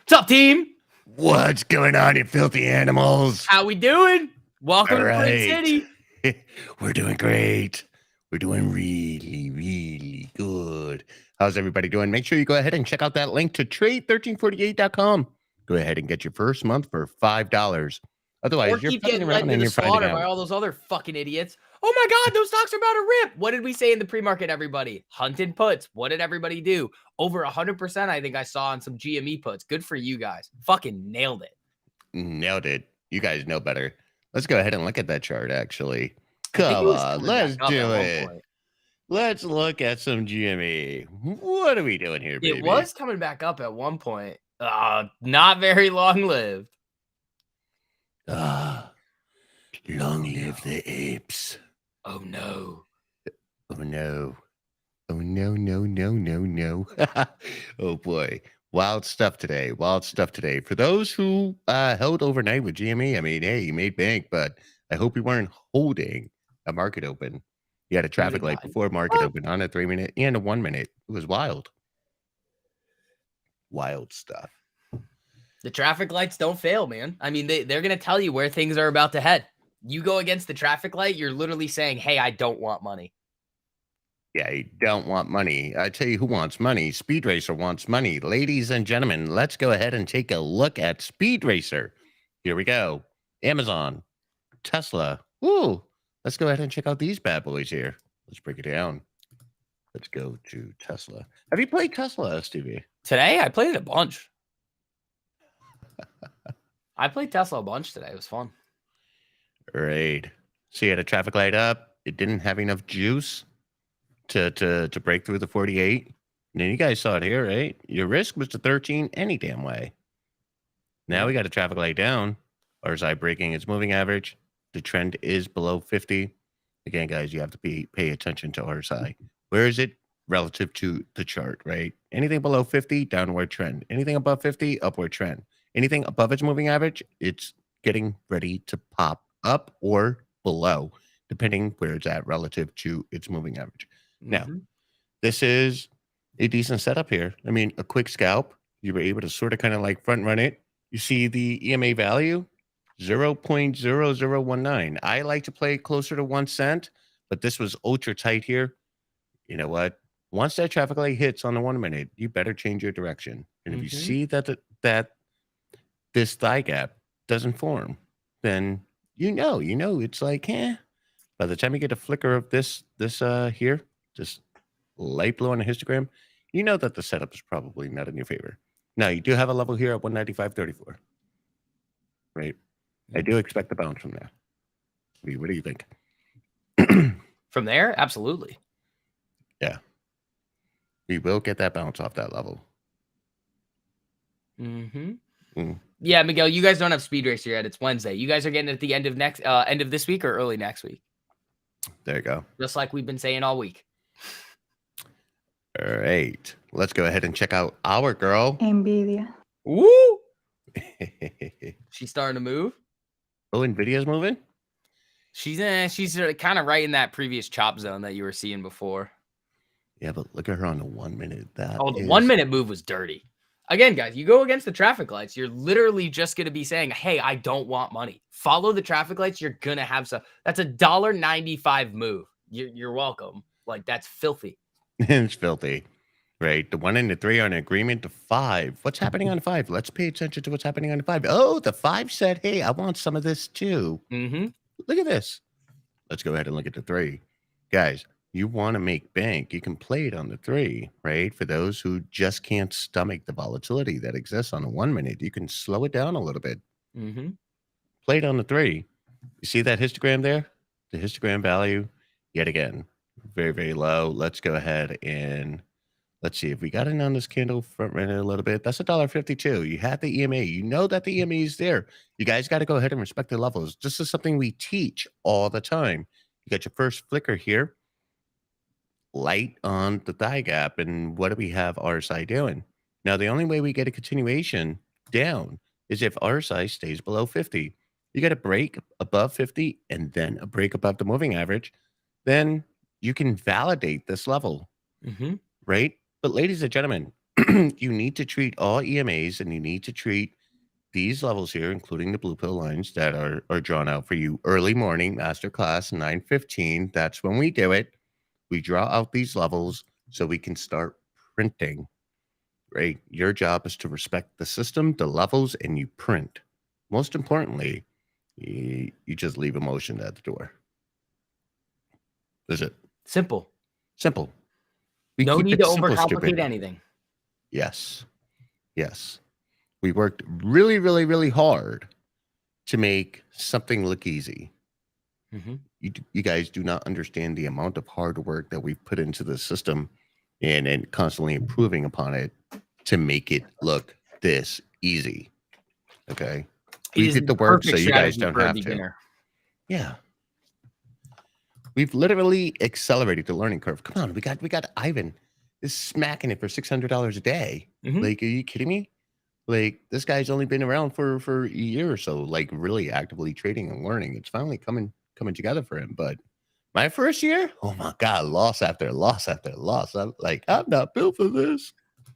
What's up, team? What's going on, you filthy animals? How we doing? Welcome All to Print right. City. We're doing great. We're doing really, really good. How's everybody doing? Make sure you go ahead and check out that link to trade1348.com. Go ahead and get your first month for $5. Otherwise, Or you're keep fucking getting led around into and the you're finding slaughter by out. all those other fucking idiots. Oh my God, those stocks are about to rip. What did we say in the pre-market, everybody? Hunted puts. What did everybody do? Over 100%, I think I saw on some GME puts. Good for you guys. Fucking nailed it. Nailed it. You guys know better. Let's go ahead and look at that chart, actually. I think it Come was on, coming let's back up at do one it. point. Let's look at some GME. What are we doing here, baby? It was coming back up at one point. Not very long lived. Long live the apes. Oh no. Oh no. Oh no, no, no, no, no. Oh boy. Wild stuff today. Wild stuff today. For those who held overnight with GME, I mean, hey, you made bank, but I hope you weren't holding a market open. You had a traffic light before market open on a 3 minute and a 1 minute. It was wild. Wild stuff. The traffic lights don't fail, man. I mean, they're going to tell you where things are about to head. You go against the traffic light, you're literally saying, hey, I don't want money. Yeah, you don't want money. I tell you who wants money. Speed Racer wants money. Ladies and gentlemen, let's go ahead and take a look at Speed Racer. Here we go. Amazon, Tesla. Ooh, let's go ahead and check out these bad boys here. Let's break it down. Let's go to Tesla. Have you played Tesla, STV? Today, I played it a bunch. I played Tesla a bunch today. It was fun. Right. So you had a traffic light up. It didn't have enough juice to break through the 48. And then you guys saw it here, right? Your risk was to 13 any damn way. Now we got a traffic light down. RSI breaking its moving average. The trend is below 50. Again, guys, you have to pay attention to RSI. Where is it relative to the chart, right? Anything below 50, downward trend. Anything above 50, upward trend. Anything above its moving average, it's getting ready to pop up or below, depending where it's at relative to its moving average. Now, this is a decent setup here. I mean, a quick scalp. You were able to sort of kind of like front run it. You see the EMA value, 0.0019. I like to play closer to 1 cent, but this was ultra tight here. You know what? Once that traffic light hits on the 1 minute, you better change your direction. And if you see that this thigh gap doesn't form, then you know it's like, by the time you get a flicker of this here, just light blue on a histogram, you know that the setup is probably not in your favor. Now, you do have a level here at 195.34, right? I do expect the bounce from there. What do you think? From there? Absolutely. Yeah. We will get that bounce off that level. Yeah, Miguel, you guys don't have Speed Racer yet. It's Wednesday. You guys are getting it at the end of this week or early next week. There you go. Just like we've been saying all week. All right. Let's go ahead and check out our girl. Nvidia. Woo! She's starting to move. Oh, Nvidia's moving? She's kind of right in that previous chop zone that you were seeing before. Yeah, but look at her on the 1 minute. The 1 minute move was dirty. Again, guys, you go against the traffic lights, you're literally just going to be saying, hey, I don't want money. Follow the traffic lights. You're going to have some. That's a $1.95 move. You're welcome. Like, that's filthy. It's filthy, right? The 1 and the 3 are in agreement. The 5. What's happening on the 5? Let's pay attention to what's happening on the 5. Oh, the 5 said, hey, I want some of this too. Look at this. Let's go ahead and look at the 3. Guys, you want to make bank, you can play it on the 3, right? For those who just can't stomach the volatility that exists on the 1 minute, you can slow it down a little bit. Play it on the 3. You see that histogram there? The histogram value, yet again, very, very low. Let's go ahead and let's see if we got in on this candle front run a little bit. That's $1.52. You had the EMA. You know that the EMA is there. You guys got to go ahead and respect the levels. This is something we teach all the time. You got your first flicker here. Light on the thigh gap, and what do we have RSI doing? Now, the only way we get a continuation down is if RSI stays below 50. You got a break above 50 and then a break above the moving average. Then you can validate this level, right? But ladies and gentlemen, you need to treat all EMAs, and you need to treat these levels here, including the blue pill lines that are drawn out for you. Early morning masterclass, 9:15. That's when we do it. We draw out these levels so we can start printing. Right? Your job is to respect the system, the levels, and you print. Most importantly, you just leave emotion at the door. Is it Simple. simple? We No keep need it to simple, stupid. overcomplicate anything. Yes. Yes. We worked really, really, really hard to make something look easy. You guys do not understand the amount of hard work that we've put into the system and constantly improving upon it to make it look this easy. Okay. It We is did the the work so perfect you guys strategy don't for a have to. beginner. Yeah. We've literally accelerated the learning curve. Come on, we got Ivan is smacking it for $600 a day. Like, are you kidding me? Like, this guy's only been around for a year or so, like really actively trading and learning. It's finally coming together for him. But my first year, oh my God, loss after loss after loss. I'm like, I'm not built for this.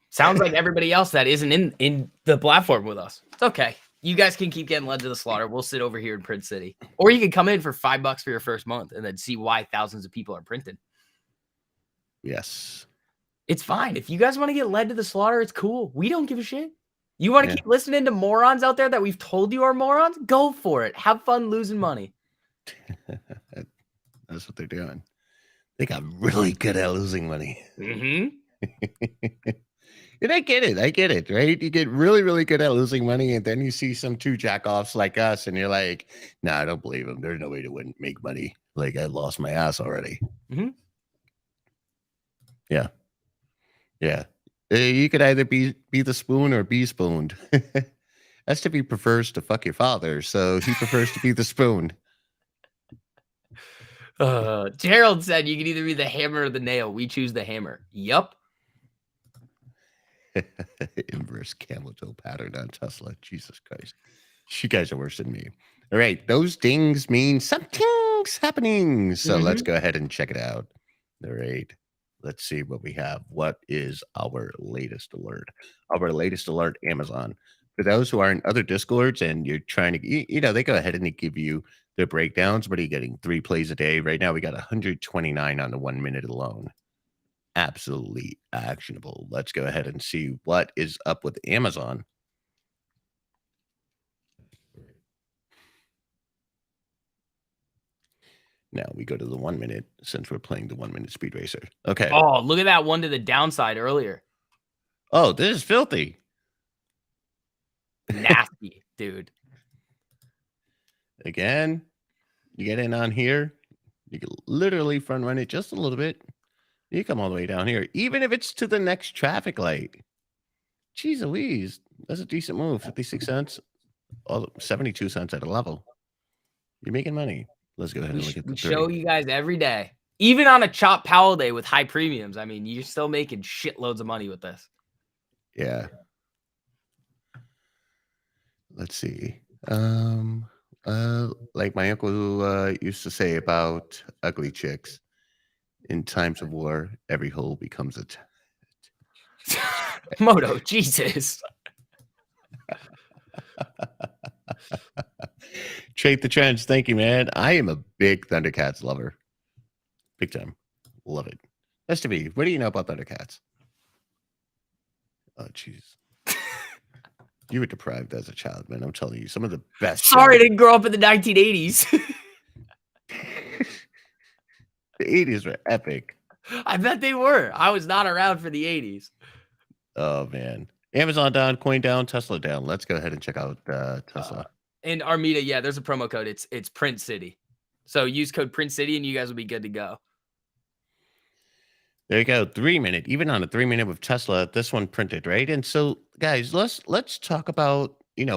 Sounds like everybody else that isn't in the platform with us. It's okay. You guys can keep getting led to the slaughter. We'll sit over here in Print City. Or you can come in for $5 for your first month and then see why thousands of people are printed. Yes. It's fine. If you guys want to get led to the slaughter, it's cool. We don't give a shit. You want to keep listening to morons out there that we've told you are morons? Go for it. Have fun losing money. That's what they're doing. They got really good at losing money. And I get it, right? You get really, really good at losing money, and then you see some two jack-offs like us, and you're like, nah, I don't believe them. There's no way to make money. Like, I lost my ass already. Yeah. Yeah. You could either be the spoon or be spooned. STV prefers to fuck your father, so he prefers to be the spoon. Gerald said you can either be the hammer or the nail. We choose the hammer. Yup. Inverse camel toe pattern on Tesla. Jesus Christ. You guys are worse than me. All right. Those dings mean something's happening. So let's go ahead and check it out. All right. Let's see what we have. What is our latest alert? Our latest alert, Amazon. For those who are in other Discords and you're trying to, they go ahead and they give you their breakdowns. What are you getting? 3 plays a day. Right now, we got 129 on the 1 minute alone. Absolutely actionable. Let's go ahead and see what is up with Amazon. Now we go to the 1 minute since we're playing the 1 minute speed racer. Okay. Oh, look at that one to the downside earlier. Oh, this is filthy. Nasty, dude. Again, you get in on here. You can literally front run it just a little bit. You come all the way down here, even if it's to the next traffic light. Jeez Louise, that's a decent move. 56 cents, 72 cents at a level. You're making money. Let's go ahead and look at the show you guys every day. Even on a chop Powell day with high premiums, I mean, you're still making shitloads of money with this. Yeah. Let's see. Like my uncle used to say about ugly chicks, in times of war, every hole becomes a Moto, Jesus. Trade the trends. Thank you, man. I am a big Thundercats lover. Big time. Love it. STV, what do you know about Thundercats? Oh, jeez. You were deprived as a child, man. I'm telling you, some of the best. Sorry, I didn't grow up in the 1980s. The 80s were epic. I bet they were. I was not around for the 80s. Oh, man. Amazon down, coin down, Tesla down. Let's go ahead and check out Tesla. And Armida, yeah, there's a promo code. It's Print City. So use code Print City and you guys will be good to go. There you go. 3 minute, even on a 3 minute with Tesla, this one printed, right? And so, guys, let's talk about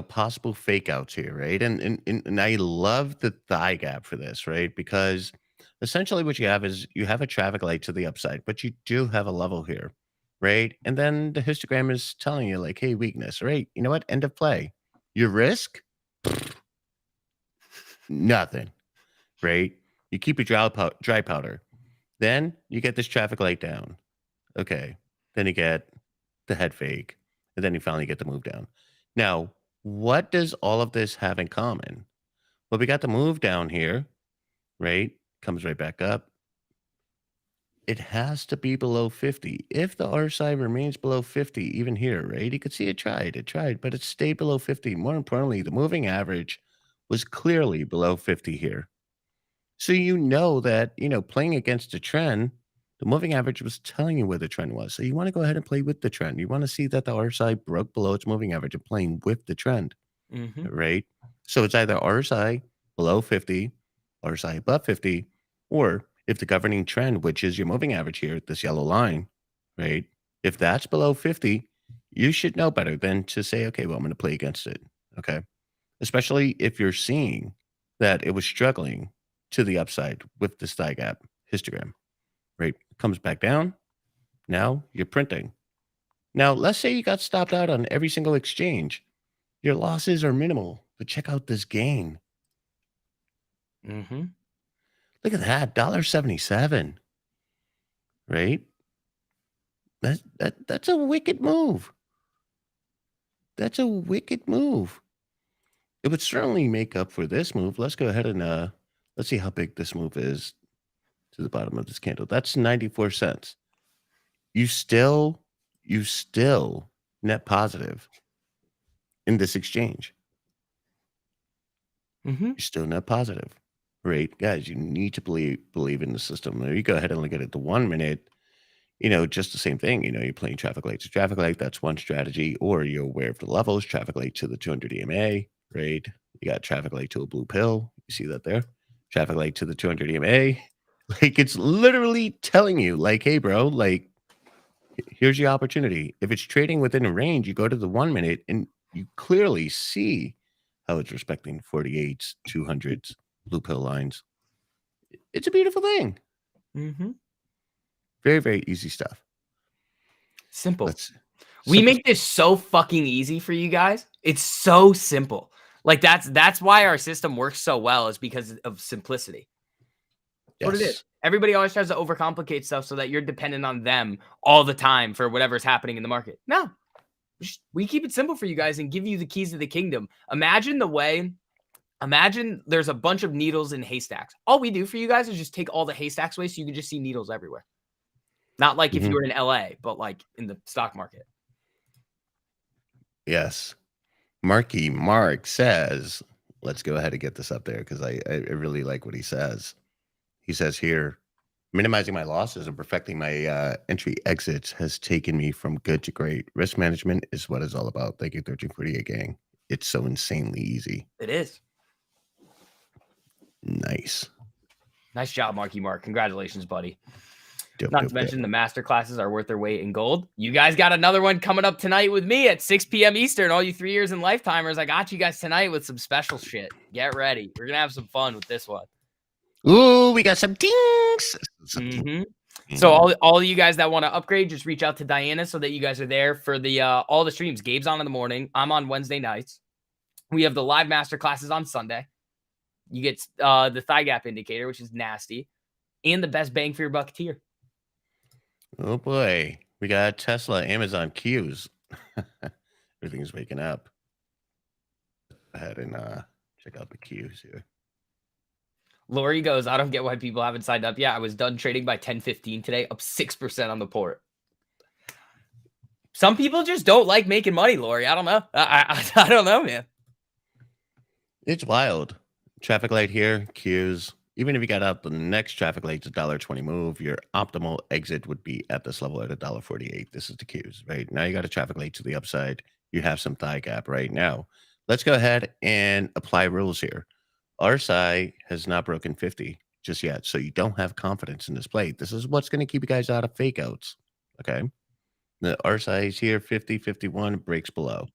possible fake outs here, right? And I love the thigh gap for this, right? Because essentially what you have is you have a traffic light to the upside, but you do have a level here, right? And then the histogram is telling you like, hey, weakness, right? You know what? End of play. Your risk? Nothing, right? You keep your dry powder. Then you get this traffic light down. Okay. Then you get the head fake, and then you finally get the move down. Now, what does all of this have in common? Well, we got the move down here, right? Comes right back up. It has to be below 50. If the RSI remains below 50, even here, right? You could see it tried, but it stayed below 50. More importantly, the moving average was clearly below 50 here. So you know that, playing against a trend, the moving average was telling you where the trend was. So you want to go ahead and play with the trend. You want to see that the RSI broke below its moving average and playing with the trend, Mm-hmm. right? So it's either RSI below 50, RSI above 50, or if the governing trend, which is your moving average here, this yellow line, right? If that's below 50, you should know better than to say, okay, well, I'm going to play against it. Okay. Especially if you're seeing that it was struggling to the upside with this thigh gap histogram, right? Comes back down. Now you're printing. Now, let's say you got stopped out on every single exchange. Your losses are minimal, but check out this gain. Mm-hmm. Look at that, $1.77, right? That's a wicked move. That's a wicked move. It would certainly make up for this move. Let's go ahead and let's see how big this move is to the bottom of this candle. That's 94 cents. You still net positive in this exchange. Mm-hmm. You're still net positive, right? Guys, you need to believe in the system. Now you go ahead and look at it the 1 minute, just the same thing. You're playing traffic light to traffic light. That's one strategy. Or you're aware of the levels, traffic light to the 200 EMA, right? You got traffic light to a blue pill. You see that there? Traffic light to the 200 EMA. Like, it's literally telling you, like, hey, bro, like, here's your opportunity. If it's trading within a range, you go to the 1 minute and you clearly see how it's respecting 48s, 200s, blue pill lines. It's a beautiful thing. Mm-hmm. Very, very easy stuff. Simple. We Simple. make this so fucking easy for you guys. It's so simple. Like that's why our system works so well, is because of simplicity. That's what it is. Everybody always tries to overcomplicate stuff so that you're dependent on them all the time for whatever's happening in the market. No, we keep it simple for you guys and give you the keys to the kingdom. Imagine there's a bunch of needles in haystacks. All we do for you guys is just take all the haystacks away so you can just see needles everywhere. Not like if you were in LA, but like in the stock market. Yes. Marky Mark says, let's go ahead and get this up there because I really like what he says. He says here, minimizing my losses and perfecting my entry exits has taken me from good to great. Risk management is what it's all about. Thank you, 1348 gang. It's so insanely easy. It is. Nice. Nice job, Marky Mark. Congratulations, buddy. Dope, Not to mention the master classes are worth their weight in gold. You guys got another one coming up tonight with me at 6 p.m. Eastern. All you 3 years and lifetimers, I got you guys tonight with some special shit. Get ready. We're going to have some fun with this one. Ooh, we got some dings. So all you guys that want to upgrade, just reach out to Diana so that you guys are there for the all the streams. Gabe's on in the morning. I'm on Wednesday nights. We have the live master classes on Sunday. You get the thigh gap indicator, which is nasty, and the best bang for your buck tier. Oh boy, we got Tesla, Amazon, Qs. Everything's waking up. Go ahead and check out the Qs here. Lori goes, I don't get why people haven't signed up. Yeah, I was done trading by 10:15 today, up 6% on the port. Some people just don't like making money, Lori. I don't know. I don't know, man. It's wild. Traffic light here, Qs. Even if you got out the next traffic light to $1.20 move, your optimal exit would be at this level at $1.48. This is the Qs, right? Now you got a traffic light to the upside. You have some thigh gap right now. Let's go ahead and apply rules here. RSI has not broken 50 just yet, so you don't have confidence in this play. This is what's going to keep you guys out of fakeouts, okay? The RSI is here, 50, 51, breaks below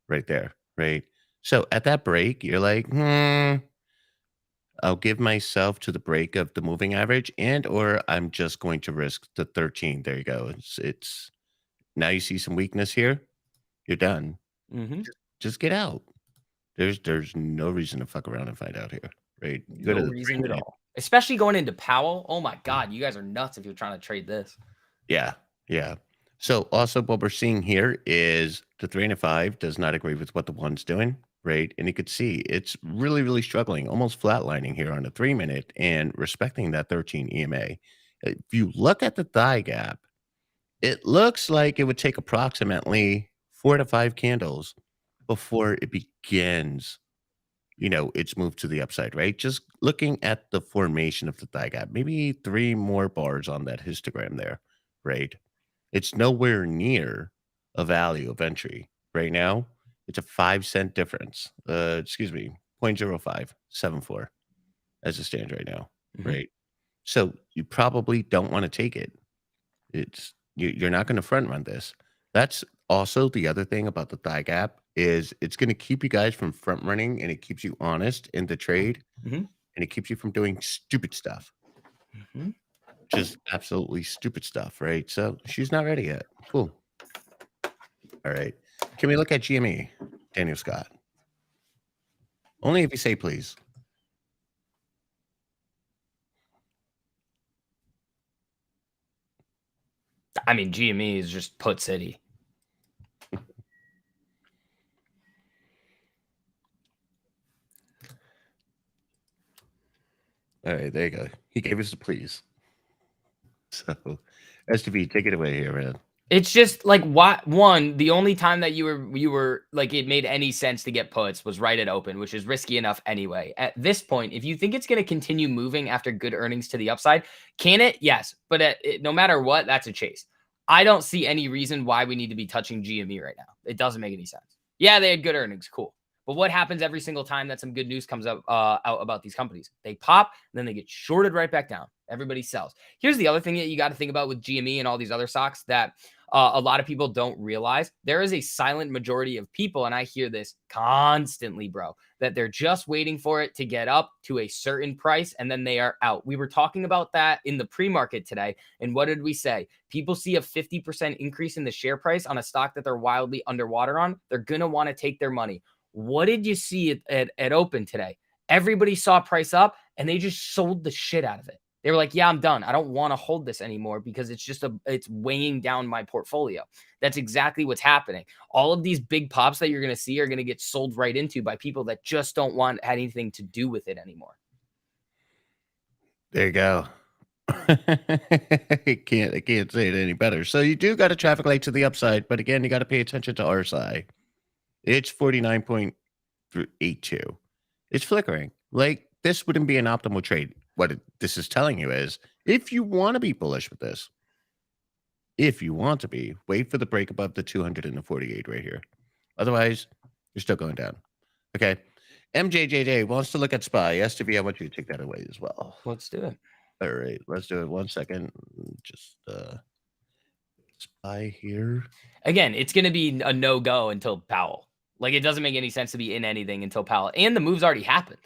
right there, right? So at that break, you're like, I'll give myself to the break of the moving average, and or I'm just going to risk the 13. There you go. It's now you see some weakness here. You're done. Just get out. There's no reason to fuck around and find out here, right? No reason at all. Especially going into Powell. Oh my God, you guys are nuts if you're trying to trade this. Yeah. So also what we're seeing here is the 3 and a 5 does not agree with what the 1's doing, right? And you could see it's really, really struggling, almost flatlining here on the 3-minute and respecting that 13 EMA. If you look at the thigh gap, it looks like it would take approximately 4 to 5 candles before it begins, its move to the upside, right? Just looking at the formation of the thigh gap, maybe 3 more bars on that histogram there, right? It's nowhere near a value of entry. Right now, it's a 5-cent difference. Excuse me, 0.0574 as it stands right now, Mhm. right? So you probably don't want to take it. You're not going to front run this. That's also the other thing about the thigh gap is it's going to keep you guys from front running and it keeps you honest in the trade Mhm. and it keeps you from doing stupid stuff. Mhm. Just absolutely stupid stuff, right? So she's not ready yet. Cool. All right. Can we look at GME, Daniel Scott? Only if you say please. I mean, GME is just put city. All right, there you go. He gave us a please. So, STV, take it away here, man. It's just like what one, the only time that you were like it made any sense to get puts was right at open, which is risky enough anyway. At this point, if you think it's going to continue moving after good earnings to the upside, can it? Yes, but no matter what, that's a chase. I don't see any reason why we need to be touching GME right now. It doesn't make any sense. Yeah, they had good earnings, cool. But what happens every single time that some good news comes up out about these companies? They pop, and then they get shorted right back down. Everybody sells. Here's the other thing that you got to think about with GME and all these other stocks that a lot of people don't realize. There is a silent majority of people, and I hear this constantly, bro, that they're just waiting for it to get up to a certain price and then they are out. We were talking about that in the pre-market today. And what did we say? People see a 50% increase in the share price on a stock that they're wildly underwater on. They're going to want to take their money. What did you see at open today? Everybody saw price up and they just sold the shit out of it. They were like, yeah, I'm done. I don't want to hold this anymore because it's weighing down my portfolio. That's exactly what's happening. All of these big pops that you're going to see are going to get sold right into by people that just don't want anything to do with it anymore. There you go. I can't say it any better. So you do got a traffic light to the upside, but again, you got to pay attention to RSI. It's 49.82. It's flickering. Like this wouldn't be an optimal trade. This is telling you is if you want to be bullish with this, if you want to be, wait for the break above the 248 right here. Otherwise, you're still going down. Okay. MJJJ wants to look at SPY. STV, I want you to take that away as well. Let's do it. All right, let's do it. 1 second. Just SPY here. Again, it's going to be a no-go until Powell. Like, it doesn't make any sense to be in anything until Powell. And the move's already happened.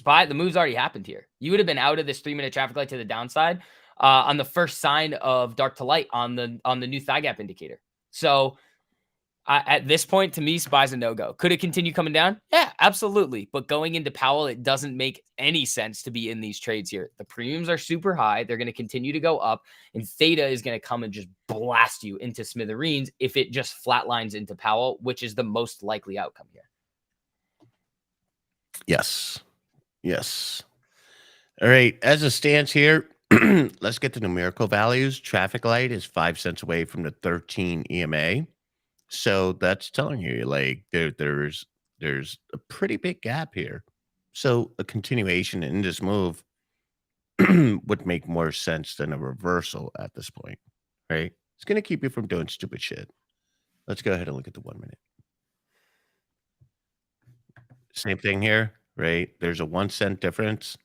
The move's already happened here. You would have been out of this 3-minute traffic light to the downside on the first sign of dark to light on the new thigh gap indicator. So at this point, to me, SPY's a no-go. Could it continue coming down? Yeah, absolutely. But going into Powell, it doesn't make any sense to be in these trades here. The premiums are super high. They're going to continue to go up. And theta is going to come and just blast you into smithereens if it just flatlines into Powell, which is the most likely outcome here. Yes. Yes. All right. As it stands here, let's get the numerical values. Traffic light is 5 cents away from the 13 EMA. So that's telling you like there's a pretty big gap here. So a continuation in this move would make more sense than a reversal at this point, right? It's going to keep you from doing stupid shit. Let's go ahead and look at the 1 minute. Same thing here, right? There's a 1 cent difference.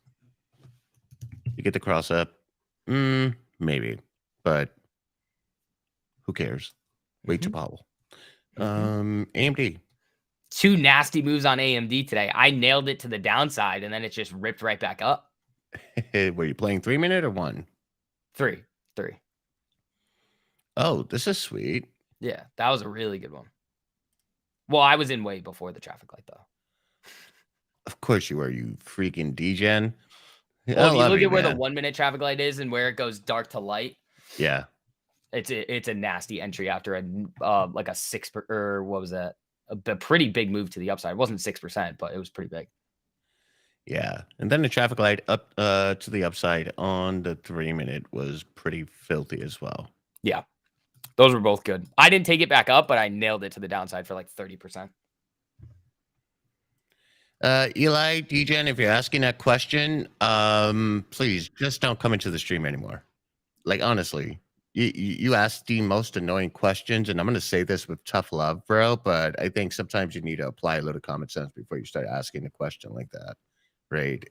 You get the cross up. Maybe, but who cares? Wait to Powell. AMD. Two nasty moves on AMD today. I nailed it to the downside, and then it just ripped right back up. Were you playing 3 minute or 1? Three. Oh, this is sweet. Yeah, that was a really good one. Well, I was in way before the traffic light, though. Of course you were, you freaking degen. Well, if you look at where the 1 minute traffic light is and where it goes dark to light. Yeah. It's a nasty entry after like a 6 or what was that? A pretty big move to the upside. It wasn't 6%, but it was pretty big. Yeah. And then the traffic light up to the upside on the 3-minute was pretty filthy as well. Yeah. Those were both good. I didn't take it back up, but I nailed it to the downside for like 30%. Eli, DJN, if you're asking that question, please just don't come into the stream anymore. Like, honestly, you ask the most annoying questions, and I'm going to say this with tough love, bro, but I think sometimes you need to apply a little common sense before you start asking a question like that, right?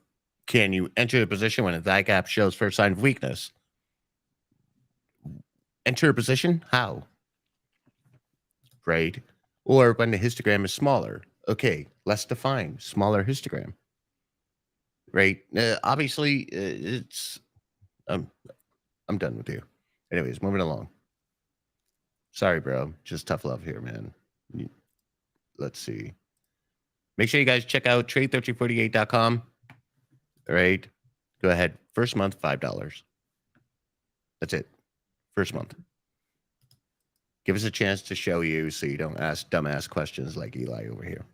Can you enter a position when that gap shows first sign of weakness? Enter a position? How? Right? Or when the histogram is smaller. Okay, less defined, smaller histogram. Right? Obviously, it's... I'm done with you. Anyways, moving along. Sorry, bro. Just tough love here, man. Let's see. Make sure you guys check out trade1348.com. All right. Go ahead. First month, $5. That's it. First month. Give us a chance to show you so you don't ask dumbass questions like Eli over here.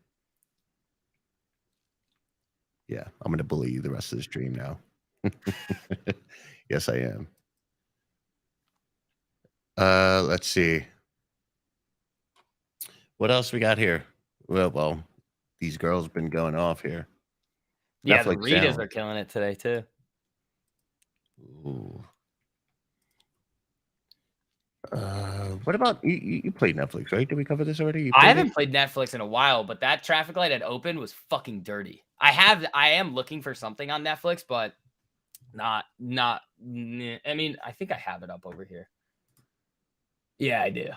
Yeah, I'm going to bully you the rest of the stream now. Yes, I am. Let's see. What else we got here? Well, these girls been going off here. Yeah, the Netflix Ritas down. are killing it today too. Ooh. What about you played Netflix, right? Did we cover this already? I haven't played Netflix in a while, but that traffic light at open was fucking dirty. I am looking for something on Netflix, but not. I mean, I think I have it up over here. Yeah, I do.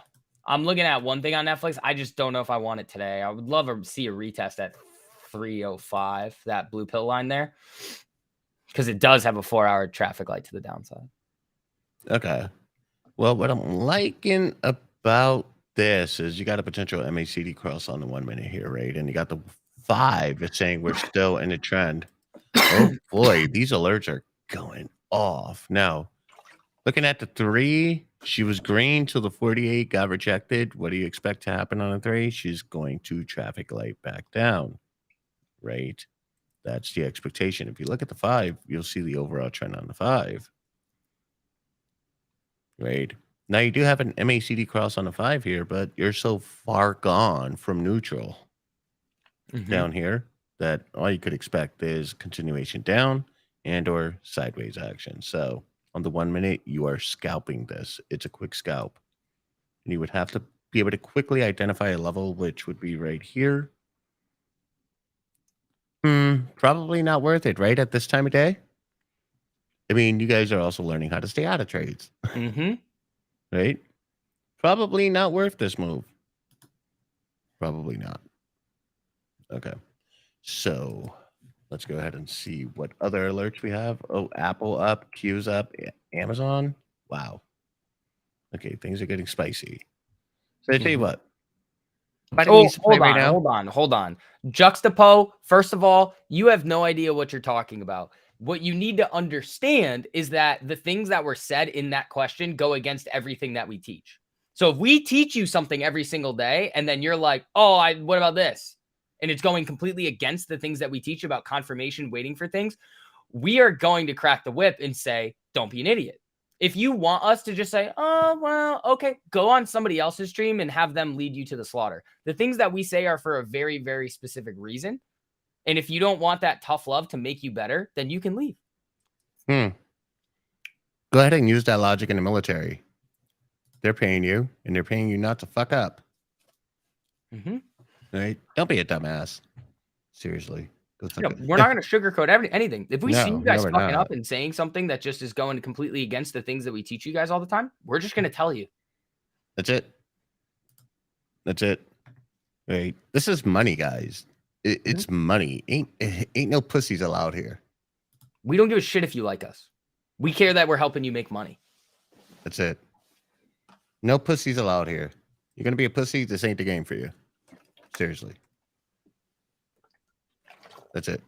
I'm looking at one thing on Netflix. I just don't know if I want it today. I would love to see a retest at 305, that blue pill line there, because it does have a 4-hour traffic light to the downside. Okay. Well, what I'm liking about this is you got a potential MACD cross on the 1 minute here, right? And you got the 5 that's saying we're still in a trend. Oh boy, these alerts are going off. Now, looking at the 3, she was green till the 48 got rejected. What do you expect to happen on a 3? She's going to traffic light back down, right? That's the expectation. If you look at the 5, you'll see the overall trend on the 5. Right. Now you do have an MACD cross on the 5 here, but you're so far gone from neutral down here that all you could expect is continuation down and or sideways action. So on the 1 minute, you are scalping this. It's a quick scalp. And you would have to be able to quickly identify a level, which would be right here. Probably not worth it, right? At this time of day. I mean, you guys are also learning how to stay out of trades. Right? Probably not worth this move. Probably not. Okay. So let's go ahead and see what other alerts we have. Oh, Apple up, Q's up, Amazon. Wow. Okay, things are getting spicy. So I tell you what. Oh, hold on. Juxtapo, first of all, you have no idea what you're talking about. What you need to understand is that the things that were said in that question go against everything that we teach. So if we teach you something every single day and then you're like, oh, what about this? And it's going completely against the things that we teach about confirmation, waiting for things, we are going to crack the whip and say, don't be an idiot. If you want us to just say, oh, well, okay, go on somebody else's stream and have them lead you to the slaughter. The things that we say are for a very, very specific reason. And if you don't want that tough love to make you better, then you can leave. Go ahead and use that logic in the military. They're paying you, and they're paying you not to fuck up. Right? Don't be a dumbass. Seriously. We're not going to sugarcoat anything. If we see you guys fucking up and saying something that just is going completely against the things that we teach you guys all the time, we're just going to tell you. That's it. That's it. Right? This is money, guys. It's money. Ain't no pussies allowed here. We don't give a shit if you like us. We care that we're helping you make money. That's it. No pussies allowed here. You're going to be a pussy, this ain't the game for you. Seriously. That's it.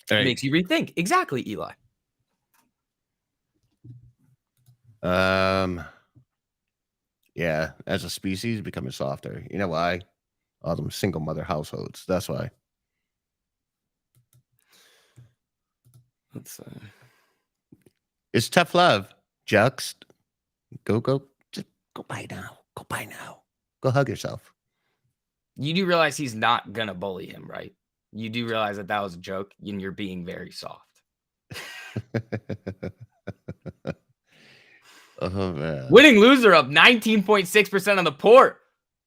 It makes you rethink. Exactly, Eli. Yeah, as a species, becoming softer. You know why? All them single mother households. That's why. Let's It's tough love. Juxt. Go. Just go buy now. Go buy now. Go hug yourself. You do realize he's not gonna bully him, right? You do realize that was a joke, and you're being very soft. Oh man. Winning loser up 19.6% on the port.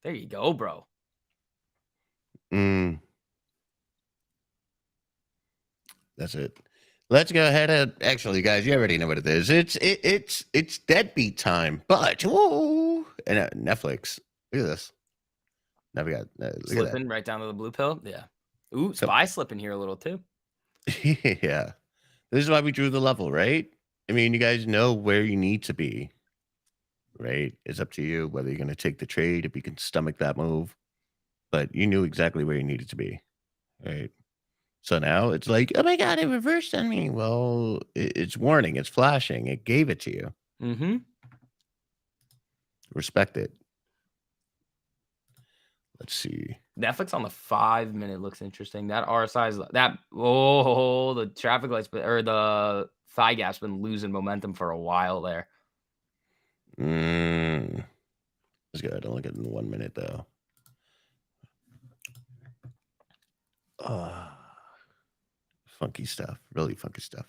There you go, bro. That's it. Let's go ahead and actually, guys, you already know what it is. It's deadbeat time. But and Netflix. Look at this. Now we got Slipping right down to the blue pill. Yeah. Ooh, SPY slipping here a little too. Yeah. This is why we drew the level, right? I mean, you guys know where you need to be, right? It's up to you whether you're going to take the trade, if you can stomach that move. But you knew exactly where you needed to be, right? So now it's like, oh my God, it reversed on me. Well, it's warning, it's flashing, it gave it to you. Mm-hmm. Respect it. Let's see. Netflix on the 5-minute looks interesting. That RSI is the traffic lights, or the thigh gap's been losing momentum for a while there. Let's go ahead and look at it in 1 minute though. Funky stuff. Really funky stuff.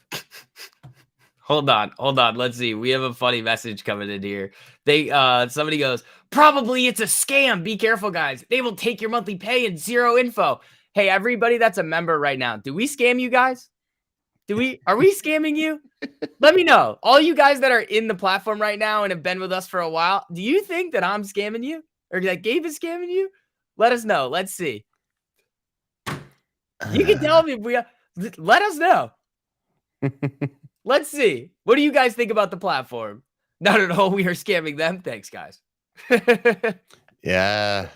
Hold on. Let's see. We have a funny message coming in here. Somebody goes, probably it's a scam. Be careful, guys. They will take your monthly pay and zero info. Hey, everybody that's a member right now, do we scam you guys? Are we scamming you? Let me know. All you guys that are in the platform right now and have been with us for a while, do you think that I'm scamming you? Or that Gabe is scamming you? Let us know. Let's see. You can tell me if let us know. Let's see. What do you guys think about the platform? No. We are scamming them. Thanks, guys. Yeah.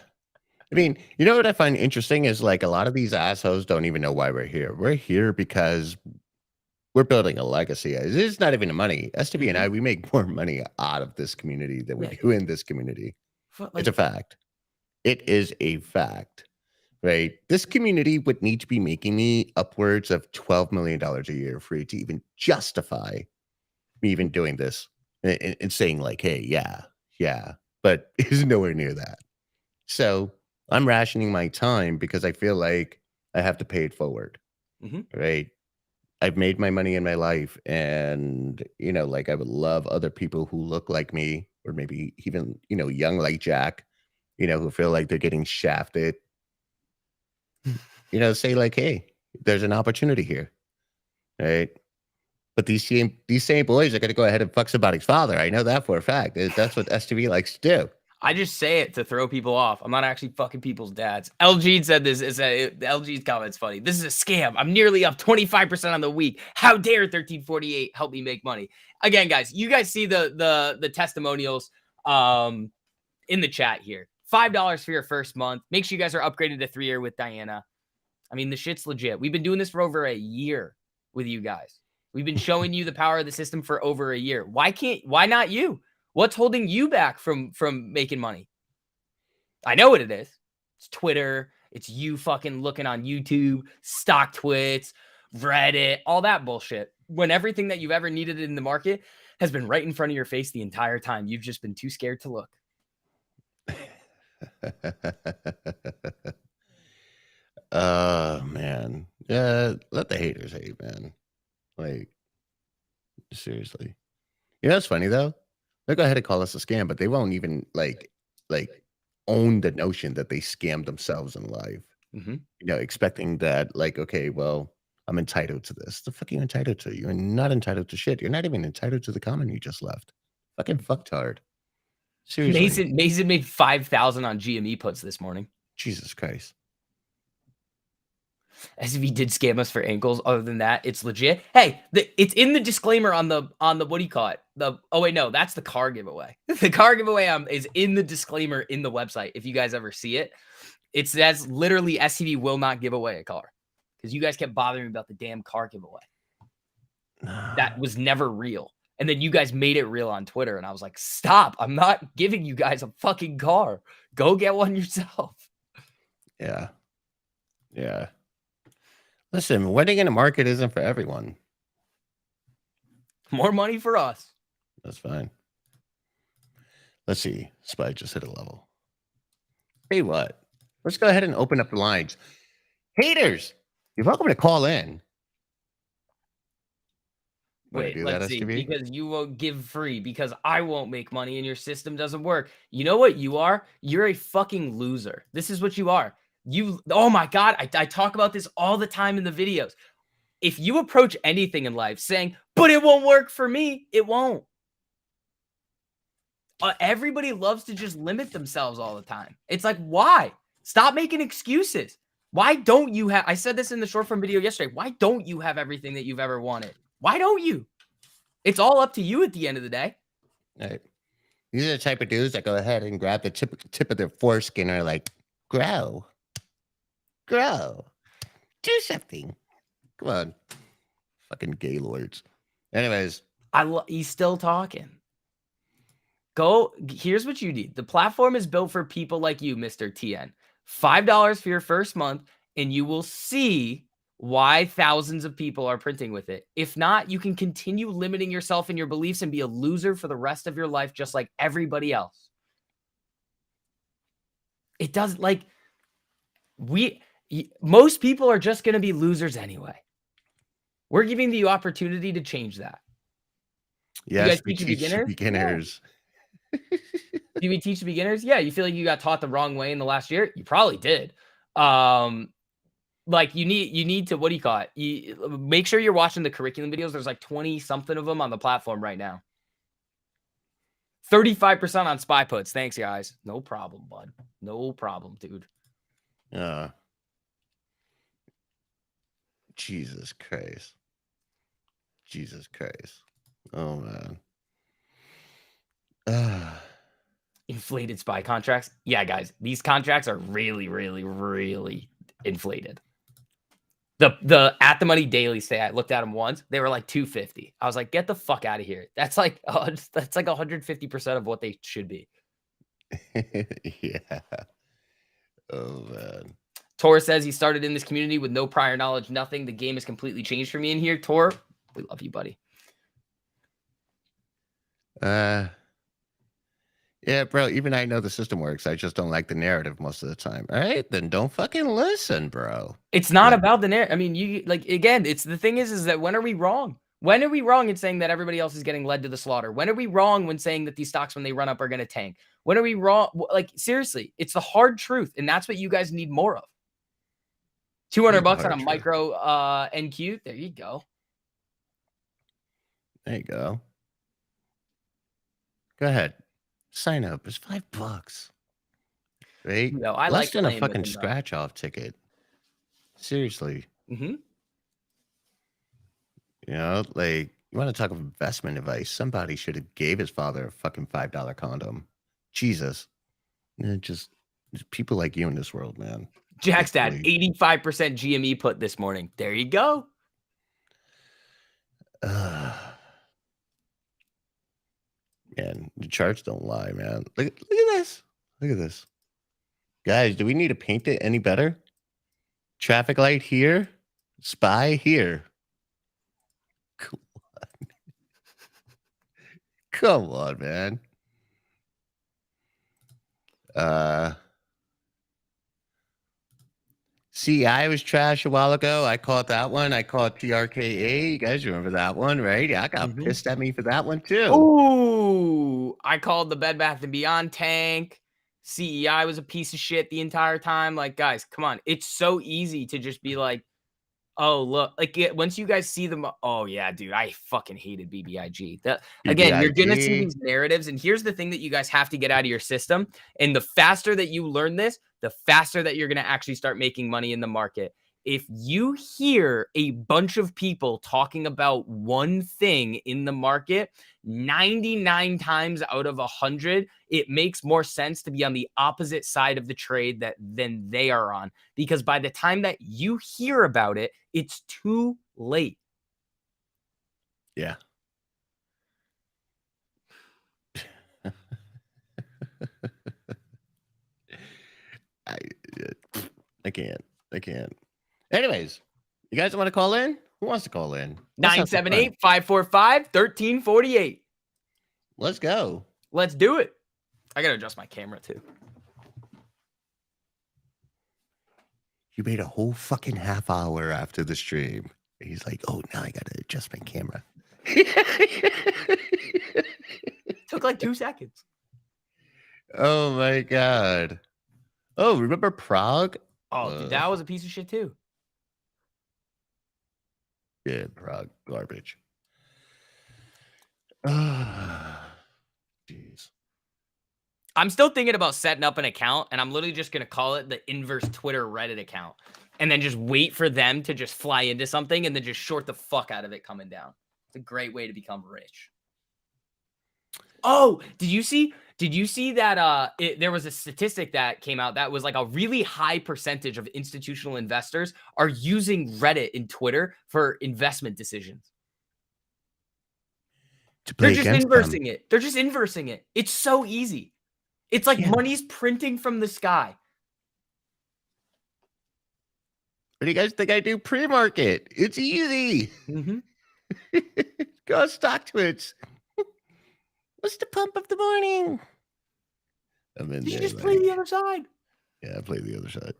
I mean, you know what I find interesting is like a lot of these assholes don't even know why we're here. We're here because we're building a legacy. It's not even the money. STB and I, we make more money out of this community than we do in this community. It's a fact. It is a fact, right? This community would need to be making me upwards of $12 million a year for it to even justify me even doing this and saying like, hey, yeah, but it's nowhere near that. So I'm rationing my time because I feel like I have to pay it forward, right? I've made my money in my life, and like I would love other people who look like me, or maybe even young like Jack, who feel like they're getting shafted. Say like, hey, there's an opportunity here, right? But these same boys are going to go ahead and fuck somebody's father. I know that for a fact. That's what STV likes to do. I just say it to throw people off. I'm not actually fucking people's dads. LG said this. LG's comment's funny. This is a scam. I'm nearly up 25% on the week. How dare 1348 help me make money? Again, guys, you guys see the testimonials in the chat here. $5 for your first month. Make sure you guys are upgraded to 3-year with Diana. I mean, the shit's legit. We've been doing this for over a year with you guys. We've been showing you the power of the system for over a year. Why not you? What's holding you back from making money? I know what it is. It's Twitter. It's you fucking looking on YouTube, stock twits, Reddit, all that bullshit. When everything that you've ever needed in the market has been right in front of your face the entire time. You've just been too scared to look. Oh, man. Yeah, let the haters hate, man. Like, seriously. It's funny, though? They'll go ahead and call us a scam, but they won't even, like own the notion that they scammed themselves in life. Expecting that, like, okay, well, I'm entitled to this. The fuck are you entitled to? You're not entitled to shit. You're not even entitled to the comment you just left. Fucking fucktard. Seriously. Mason made 5,000 on GME puts this morning. Jesus Christ. As if he did scam us for ankles. Other than that, it's legit. Hey, it's in the disclaimer on the what do you call it? Oh wait, no, that's the car giveaway. The car giveaway is in the disclaimer in the website. If you guys ever see it, it says literally STV will not give away a car because you guys kept bothering me about the damn car giveaway. That was never real. And then you guys made it real on Twitter. And I was like, stop. I'm not giving you guys a fucking car. Go get one yourself. Yeah. Yeah. Listen, winning in the market isn't for everyone. More money for us. That's fine. Let's see. SPY just hit a level. Hey, what? Let's go ahead and open up the lines. Haters, you're welcome to call in. Wait, Do let's that, see. STV? Because you won't give free, because I won't make money and your system doesn't work. You know what you are? You're a fucking loser. This is what you are. Oh my God, I talk about this all the time in the videos. If you approach anything in life saying, but it won't work for me, it won't. Everybody loves to just limit themselves all the time. It's like, why? Stop making excuses. Why don't you have, I said this in the short form video yesterday, why don't you have everything that you've ever wanted? Why don't you? It's all up to you at the end of the day. Right. These are the type of dudes that go ahead and grab the tip of their foreskin and are like, grow, do something. Come on. Fucking gaylords. Anyways. He's still talking. Here's what you need. The platform is built for people like you, Mr. TN. $5 for your first month, and you will see why thousands of people are printing with it. If not, you can continue limiting yourself in your beliefs and be a loser for the rest of your life, just like everybody else. It does, like, most people are just going to be losers anyway. We're giving you the opportunity to change that. Yes, we teach beginners. Yeah. Do we teach beginners? Yeah. You feel like you got taught the wrong way in the last year? You probably did. Like you need to, what do you call it? Make sure you're watching the curriculum videos. There's like 20 something of them on the platform right now. 35% on SPY puts. Thanks, guys. No problem, bud. No problem, dude. Jesus Christ. Jesus Christ. Oh, man. Inflated SPY contracts. Yeah, guys. These contracts are really, really, really inflated. The at the money daily say I looked at them once. They were like 250. I was like, get the fuck out of here. That's like 150% of what they should be. Yeah. Oh, man. Tor says he started in this community with no prior knowledge, nothing. The game has completely changed for me in here. Tor, we love you, buddy. Yeah, bro, even I know the system works. I just don't like the narrative most of the time. All right, then don't fucking listen, bro. It's not about the narrative. I mean, you like, again, it's the thing is that when are we wrong? When are we wrong in saying that everybody else is getting led to the slaughter? When are we wrong when saying that these stocks, when they run up, are going to tank? When are we wrong? Like, seriously, it's the hard truth. And that's what you guys need more of. $200 on a micro NQ. There you go. There you go. Go ahead. Sign up. It's $5. Right? No, I less than a playing fucking with them, scratch off ticket. Seriously. Mhm. You know, like, you want to talk of investment advice? Somebody should have gave his father a fucking $5 condom. Jesus. Just people like you in this world, man. Jack's dad, 85% GME put this morning. There you go. Man, the charts don't lie, man. Look at this. Look at this. Guys, do we need to paint it any better? Traffic light here. SPY here. Come on. Come on, man. CI was trash a while ago. I caught that one. I caught TRKA. You guys remember that one, right? Yeah, I got pissed at me for that one too. Ooh, I called the Bed Bath & Beyond tank. CEI was a piece of shit the entire time. Like, guys, come on. It's so easy to just be like, oh, look. Like, once you guys see them, oh, yeah, dude, I fucking hated BBIG. Again, you're going to see these narratives. And here's the thing that you guys have to get out of your system. And the faster that you learn this, the faster that you're going to actually start making money in the market. If you hear a bunch of people talking about one thing in the market, 99 times out of 100, it makes more sense to be on the opposite side of the trade than they are on. Because by the time that you hear about it, it's too late. Yeah. I can't. I can't. Anyways, you guys want to call in? Who wants to call in? 978-545-1348. Let's go. Let's do it. I got to adjust my camera too. You made a whole fucking half hour after the stream. He's like, oh, now I got to adjust my camera. Took like 2 seconds. Oh, my God. Oh, remember Prague? Oh, dude, that was a piece of shit too. Yeah, Prague. Garbage. Jeez. I'm still thinking about setting up an account, and I'm literally just going to call it the inverse Twitter Reddit account, and then just wait for them to just fly into something and then just short the fuck out of it coming down. It's a great way to become rich. Oh, did you see that there was a statistic that came out that was like a really high percentage of institutional investors are using Reddit and Twitter for investment decisions. They're just inversing it. They're just inversing it. It's so easy. It's like money's printing from the sky. What do you guys think I do pre-market? It's easy. Go stock twits. What's the pump of the morning? You should just play the other side. Yeah, play the other side.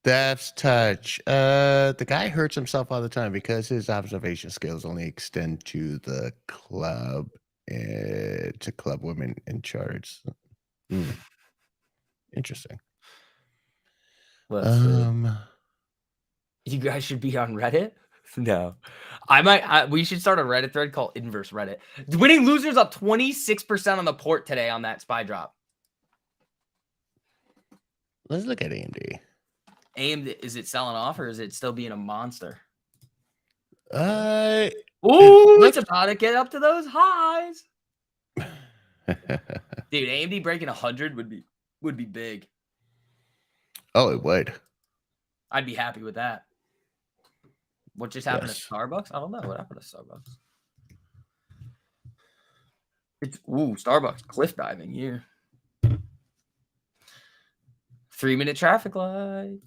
That's touch. The guy hurts himself all the time because his observation skills only extend to the club, to club women in charts. Interesting. You guys should be on Reddit. No, we should start a Reddit thread called Inverse Reddit. Winning losers up 26% on the port today on that SPY drop. Let's look at AMD. AMD, is it selling off or is it still being a monster? It's about to get up to those highs. Dude, AMD breaking 100 would be big. Oh, it would. I'd be happy with that. What just happened to Starbucks? I don't know what happened to Starbucks. It's Starbucks cliff diving here. 3-minute traffic light.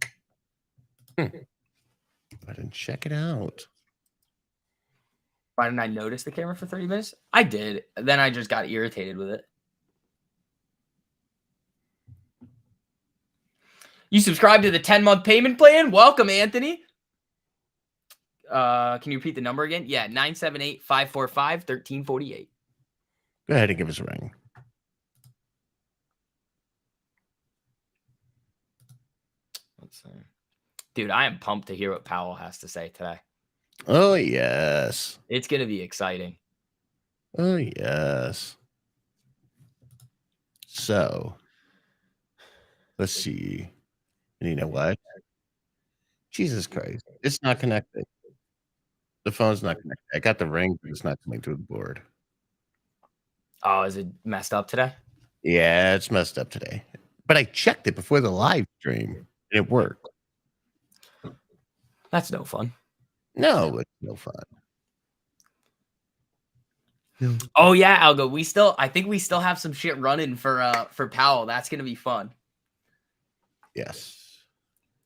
I didn't check it out. Why didn't I notice the camera for 30 minutes? I did. Then I just got irritated with it. You subscribe to the 10-month payment plan? Welcome, Anthony. Can you repeat the number again? Yeah, 978-545-1348. Go ahead and give us a ring. Let's see. Dude, I am pumped to hear what Powell has to say today. Oh, yes. It's going to be exciting. Oh, yes. So, let's see. And you know what? Jesus Christ. It's not connected. The phone's not connected. I got the ring, but it's not coming to the board. Oh, is it messed up today? Yeah, it's messed up today. But I checked it before the live stream, and it worked. That's no fun. No, it's no fun. No. Oh yeah, Algo. I think we still have some shit running for Powell. That's gonna be fun. Yes.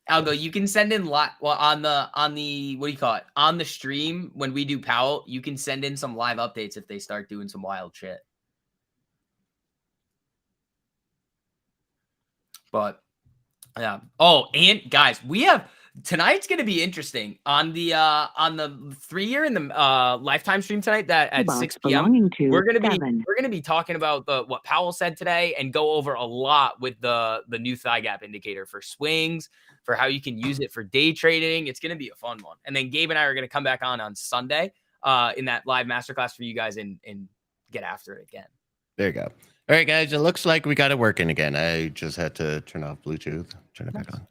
Algo, you can send in on the what do you call it? On the stream when we do Powell, you can send in some live updates if they start doing some wild shit. But yeah. Oh, and guys, tonight's gonna be interesting on the 3-year and the lifetime stream tonight. That at 6 p.m. we're gonna be talking about what Powell said today and go over a lot with the new thigh gap indicator for swings, for how you can use it for day trading. It's gonna be a fun one. And then Gabe and I are gonna come back on Sunday in that live masterclass for you guys and get after it again. There you go. All right, guys. It looks like we got it working again. I just had to turn off Bluetooth, turn it back on.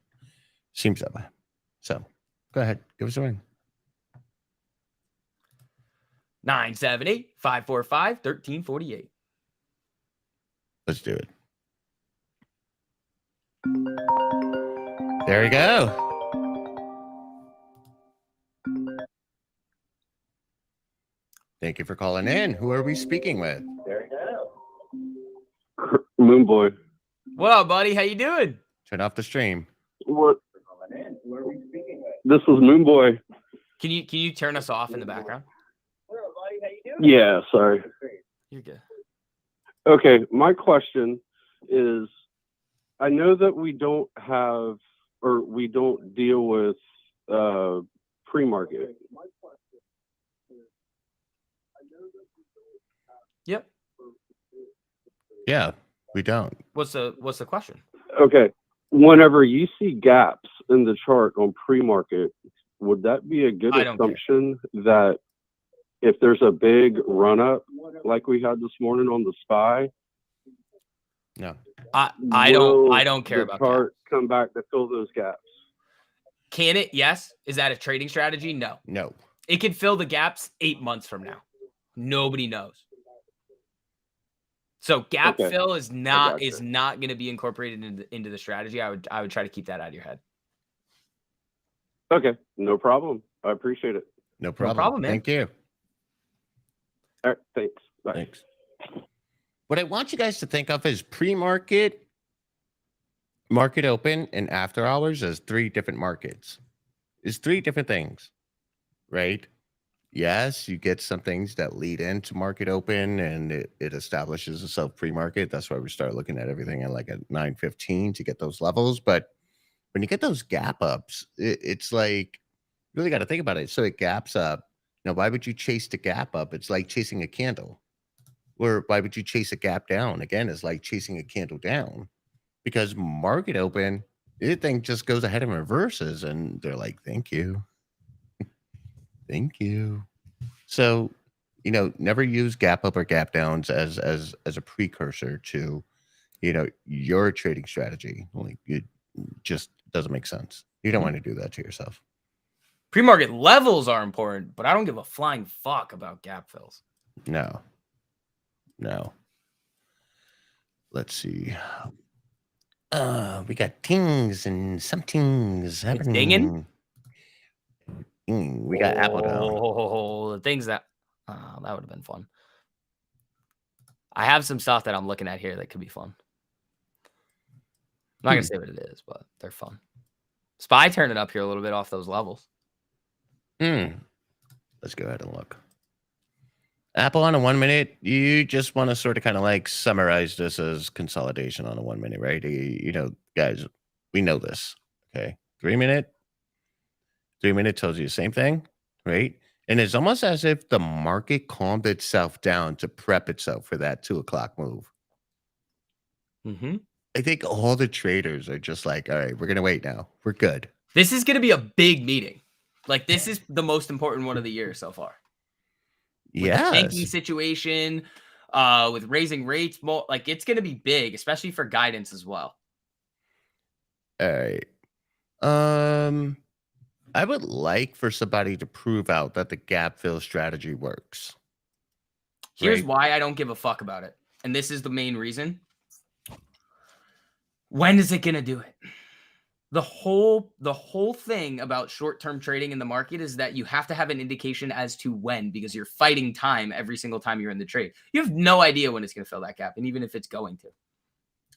Seems that way. So go ahead. Give us a ring. 978-545-1348. Let's do it. There we go. Thank you for calling in. Who are we speaking with? Moonboy. What up, buddy? How you doing? Turn off the stream. What? This was Moonboy. Can you turn us off in the background? Yeah, sorry. You're good. Okay, my question is, I know that we don't have, or we don't deal with pre-market. Yep. Yeah, we don't. What's the question? Okay, whenever you see gaps in the chart on pre-market, would that be a good assumption that if there's a big run-up like we had this morning on the SPY, No. I don't care about the chart come back to fill those gaps? Can it? Yes. Is that a trading strategy? No. No. It can fill the gaps 8 months from now. Nobody knows. So gap fill is not going to be incorporated into the strategy. I would try to keep that out of your head. Okay, no problem. I appreciate it. No problem. No problem, man. Thank you. All right, thanks. Bye. Thanks. What I want you guys to think of is pre-market, market open, and after hours as 3 different markets. It's 3 different things, right? Yes, you get some things that lead into market open and it establishes itself pre-market. That's why we start looking at everything at like at 9:15 to get those levels. But when you get those gap ups, it's like, you really got to think about it. So it gaps up. Now, why would you chase the gap up? It's like chasing a candle. Or why would you chase a gap down? Again, it's like chasing a candle down. Because market open, it thing just goes ahead and reverses. And they're like, thank you. Thank you. So, never use gap up or gap downs as a precursor to, your trading strategy. Like, it just doesn't make sense. You don't want to do that to yourself. Pre-market levels are important, but I don't give a flying fuck about gap fills. No. Let's see. We got tings and some tings happening. Dinging? We got Apple down. Oh, the things that would have been fun. I have some stuff that I'm looking at here that could be fun. I'm not gonna say what it is, but they're fun. SPY turning up here a little bit off those levels. Let's go ahead and look. Apple on a 1 minute. You just want to sort of kind of like summarize this as consolidation on a 1 minute, right? Guys, we know this. Okay. 3 minute. 3 minute tells you the same thing, right? And it's almost as if the market calmed itself down to prep itself for that 2 o'clock move. I think all the traders are just like, all right, we're going to wait now. We're good. This is going to be a big meeting. Like, this is the most important one of the year so far. Yeah. Banking situation, with raising rates, more like it's going to be big, especially for guidance as well. All right. I would like for somebody to prove out that the gap fill strategy works. Here's why I don't give a fuck about it. And this is the main reason. When is it going to do it? The whole thing about short-term trading in the market is that you have to have an indication as to when, because you're fighting time every single time you're in the trade. You have no idea when it's going to fill that gap, and even if it's going to.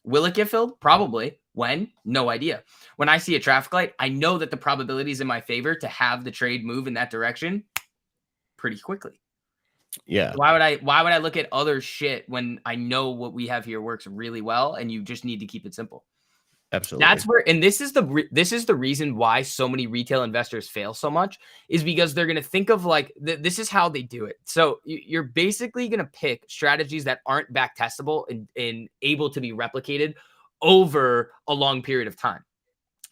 Will it get filled? Probably. When? No idea. When I see a traffic light, I know that the probability is in my favor to have the trade move in that direction pretty quickly. Yeah. Why would I look at other shit when I know what we have here works really well, and you just need to keep it simple? Absolutely. That's where, and this is the reason why so many retail investors fail so much, is because they're going to think of like, this is how they do it. So you're basically going to pick strategies that aren't back testable and able to be replicated over a long period of time.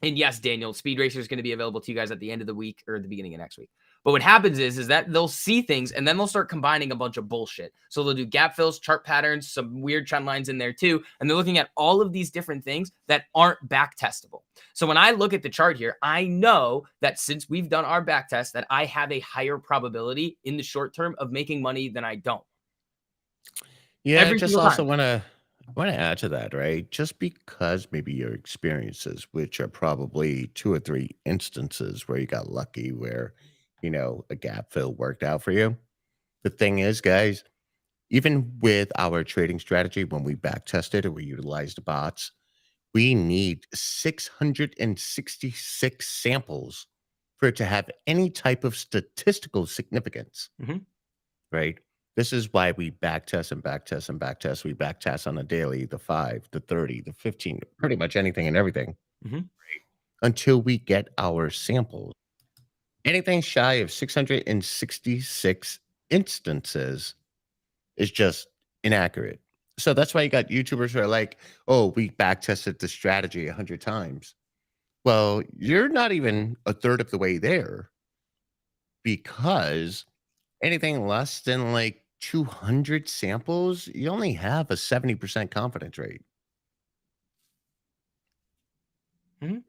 And yes, Daniel, Speed Racer is going to be available to you guys at the end of the week or the beginning of next week. But what happens is that they'll see things and then they'll start combining a bunch of bullshit. So they'll do gap fills, chart patterns, some weird trend lines in there too. And they're looking at all of these different things that aren't back testable. So when I look at the chart here, I know that since we've done our back test, that I have a higher probability in the short term of making money than I don't. Yeah, I just also want to add to that, right? Just because maybe your experiences, which are probably 2 or 3 instances where you got lucky, where a gap fill worked out for you, The thing is, guys, even with our trading strategy, when we back tested or we utilized bots, we need 666 samples for it to have any type of statistical significance, right? This is why we back test and back test and back test. We back test on a daily, the 5, the 30, the 15, pretty much anything and everything, right? Until we get our samples. Anything shy of 666 instances is just inaccurate. So that's why you got YouTubers who are like, oh, we back tested the strategy 100 times. Well, you're not even a third of the way there, because anything less than like 200 samples, you only have a 70% confidence rate.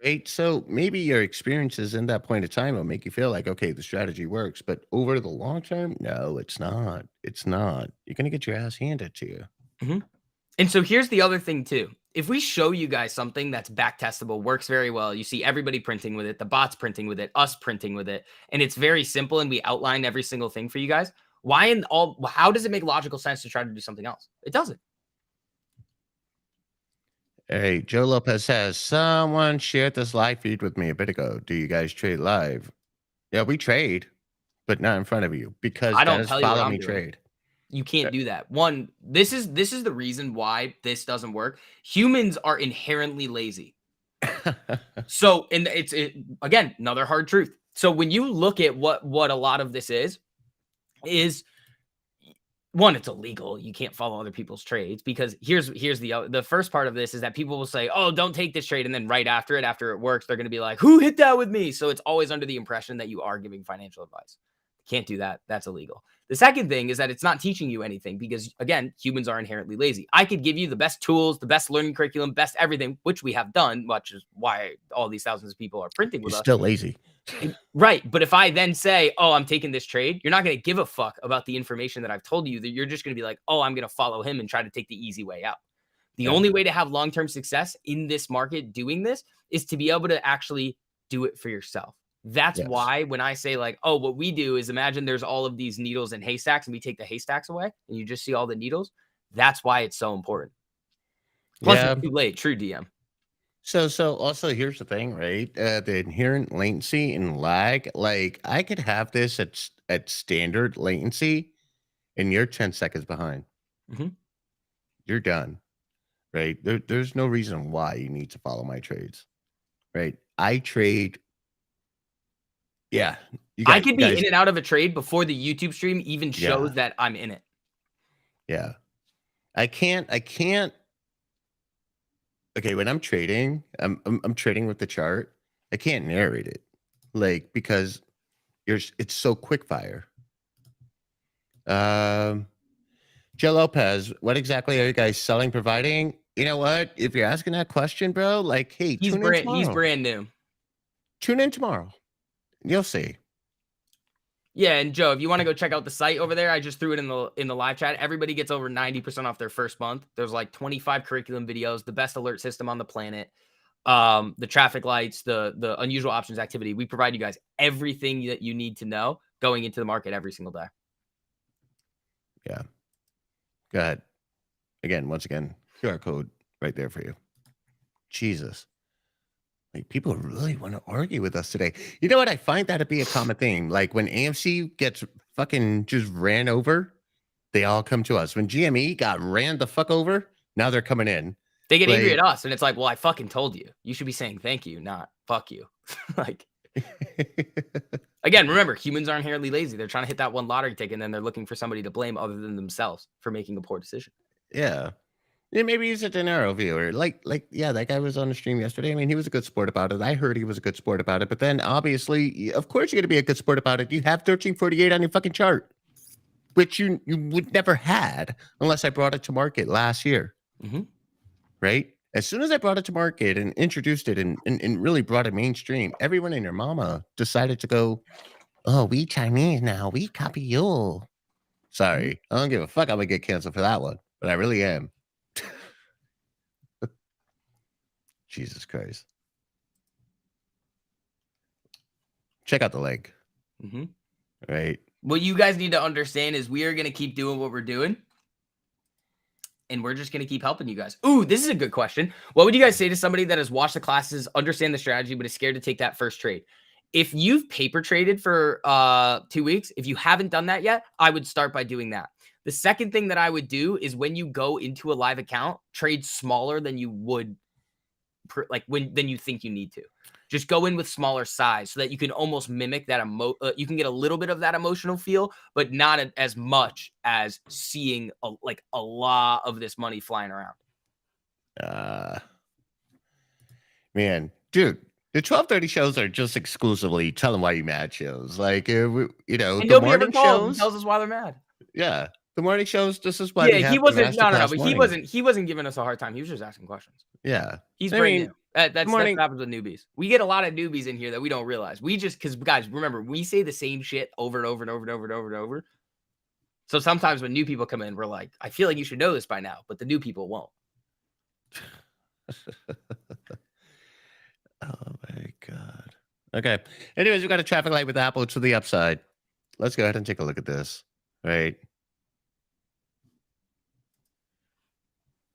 Right? So maybe your experiences in that point of time will make you feel like, okay, the strategy works, but over the long term, no, it's not. It's not. You're going to get your ass handed to you. And so here's the other thing too. If we show you guys something that's back testable, works very well, you see everybody printing with it, the bots printing with it, us printing with it, and it's very simple and we outline every single thing for you guys, how does it make logical sense to try to do something else? It doesn't. Hey, Joe Lopez says, someone shared this live feed with me a bit ago. Do you guys trade live? Yeah, we trade, but not in front of you, because I that don't is tell you what follow I'm me doing. trade. You can't do that. One, this is the reason why this doesn't work. Humans are inherently lazy. So, and it's again, another hard truth. So when you look at what a lot of this is one, it's illegal. You can't follow other people's trades, because here's the first part of this is that people will say, oh, don't take this trade. And then right after it works, they're going to be like, who hit that with me? So it's always under the impression that you are giving financial advice. Can't do that. That's illegal. The second thing is that it's not teaching you anything, because again, humans are inherently lazy. I could give you the best tools, the best learning curriculum, best everything, which we have done, which is why all these thousands of people are printing with You're us. still lazy. Right. But if I then say, oh, I'm taking this trade, you're not going to give a fuck about the information that I've told you. That you're just going to be like, oh, I'm going to follow him and try to take the easy way out. The only way to have long-term success in this market doing this is to be able to actually do it for yourself. That's why when I say like, oh, what we do is imagine there's all of these needles and haystacks and we take the haystacks away and you just see all the needles. That's why it's so important. Plus, it's too late. True DM. So also here's the thing, right? The inherent latency and lag. Like, I could have this at standard latency, and you're 10 seconds behind. You're done, right? There's no reason why you need to follow my trades, right? I trade. Yeah, I could be in and out of a trade before the YouTube stream even shows that I'm in it. Yeah, I can't. Okay, when I'm trading, I'm trading with the chart. I can't narrate it, like, because it's so quick fire. Joe Lopez, what exactly are you guys selling, providing? You know what? If you're asking that question, bro, like, hey, tune in tomorrow. He's brand new. Tune in tomorrow. You'll see. Yeah, and Joe, if you want to go check out the site over there, I just threw it in the live chat. Everybody gets over 90% off their first month. There's like 25 curriculum videos, the best alert system on the planet, the traffic lights, the unusual options activity. We provide you guys everything that you need to know going into the market every single day. Yeah. Go ahead. Once again, QR code right there for you. Jesus. Like, people really want to argue with us today. You know what? I find that to be a common thing. Like, when AMC gets fucking just ran over, they all come to us. When GME got ran the fuck over, now they're coming in. They get angry at us, and it's like, well, I fucking told you. You should be saying thank you, not fuck you. Like, again, remember, humans are inherently lazy. They're trying to hit that one lottery ticket, and then they're looking for somebody to blame other than themselves for making a poor decision. Yeah. Yeah, maybe he's a De Niro viewer. Yeah, that guy was on the stream yesterday. I mean, he was a good sport about it. I heard he was a good sport about it. But then, obviously, of course, you're going to be a good sport about it. You have 1348 on your fucking chart, which you would never had unless I brought it to market last year. Right? As soon as I brought it to market and introduced it and really brought it mainstream, everyone and their mama decided to go, oh, we Chinese now. We copy you. Sorry. I don't give a fuck. I'm going to get canceled for that one. But I really am. Jesus Christ. Check out the link. Right? What you guys need to understand is we are going to keep doing what we're doing. And we're just going to keep helping you guys. Ooh, this is a good question. What would you guys say to somebody that has watched the classes, understand the strategy, but is scared to take that first trade? If you've paper traded for 2 weeks, if you haven't done that yet, I would start by doing that. The second thing that I would do is when you go into a live account, trade smaller than you would, than you think you need to. Just go in with smaller size so that you can almost mimic that you can get a little bit of that emotional feel, but not as much as seeing a lot of this money flying around. Man, dude, the 12:30 shows are just exclusively tell them why you mad shows. Like, you know, And the nobody ever morning calls and shows tells us why they're mad. Yeah, the morning shows. This is why Yeah, we have he wasn't. the No. masterclass But morning. he wasn't giving us a hard time. He was just asking questions. Yeah, He's brand new. That's morning, what happens with newbies. We get a lot of newbies in here that we don't realize. We just because guys, remember, we say the same shit over and over and over and over and over and over. So sometimes when new people come in, we're like, I feel like you should know this by now, but the new people won't. Oh my God. Okay. Anyways, we got a traffic light with Apple to the upside. Let's go ahead and take a look at this. Right.